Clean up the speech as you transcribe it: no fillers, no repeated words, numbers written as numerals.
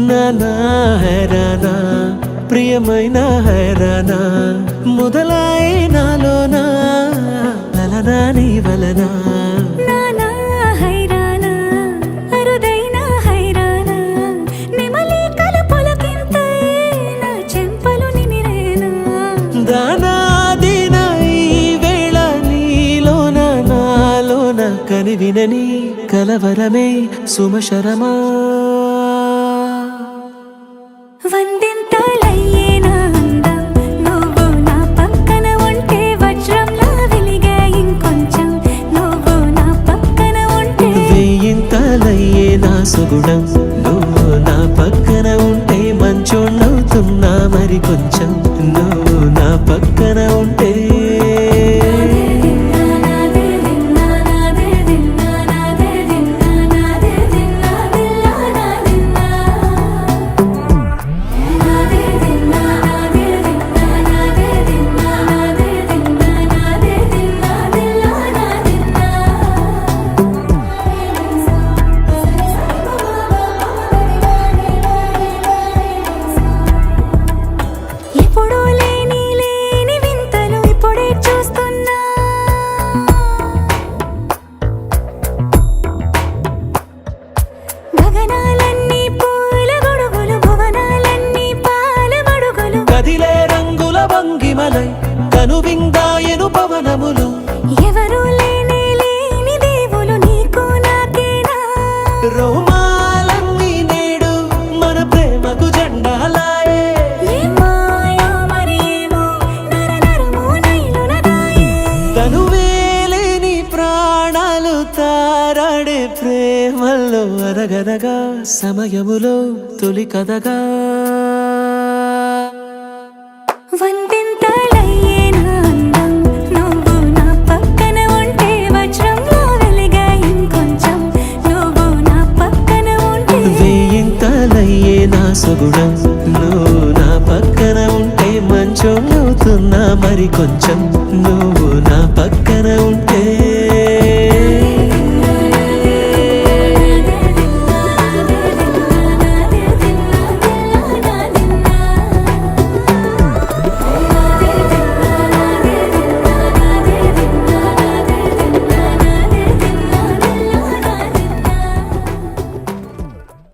నానా హైరానా ప్రియమైన హైరానా మొదలై నాలోనా వలనా నీ వలనా నానా హైరానా అరుదైన హైరానా నిమలి కలపులకింతై నా చెంపలు నిమిరేనా దానాదిన ఈ వేళ నీలోన నాలోన కనివినని కలవరమే సుమశరమా వందింతలయ్యేనా అందం నువ్వు నా పక్కన ఉంటే వజ్రంలా వెలిగే ఇంకొంచెం నువ్వు నా పక్కన ఉంటే వెయ్యింతలయ్యేనా సుగుణం నువ్వు నా పక్కన ఉంటే మంచోళ్ళవుతున్నా మరి కొంచెం నువ్వు నా పక్కన ఉంటే కనువిందాయను పవనములు ఎవరు లేని దేవులు నీకు నాకేనా రోమాలన్నీ నేడు మన ప్రేమకు జెండాలాయే మాయా మరేమో నరనరమో నైలునదాయే తనువేలేని ప్రాణాలు తారాడే ప్రేమల్లో అరగరగా సమయములో తొలి కథగా వందింతలయ్యేనా అందం నువ్వు నా పక్కన ఉంటే వజ్రంలా వెలిగే ఇంకొంచెం నువ్వు నా పక్కన ఉంటే వెయ్యింతలయ్యేనా సుగుణం నువ్వు నా పక్కన ఉంటే మంచోళ్ళవుతున్నా మరి కొంచెం నువ్వు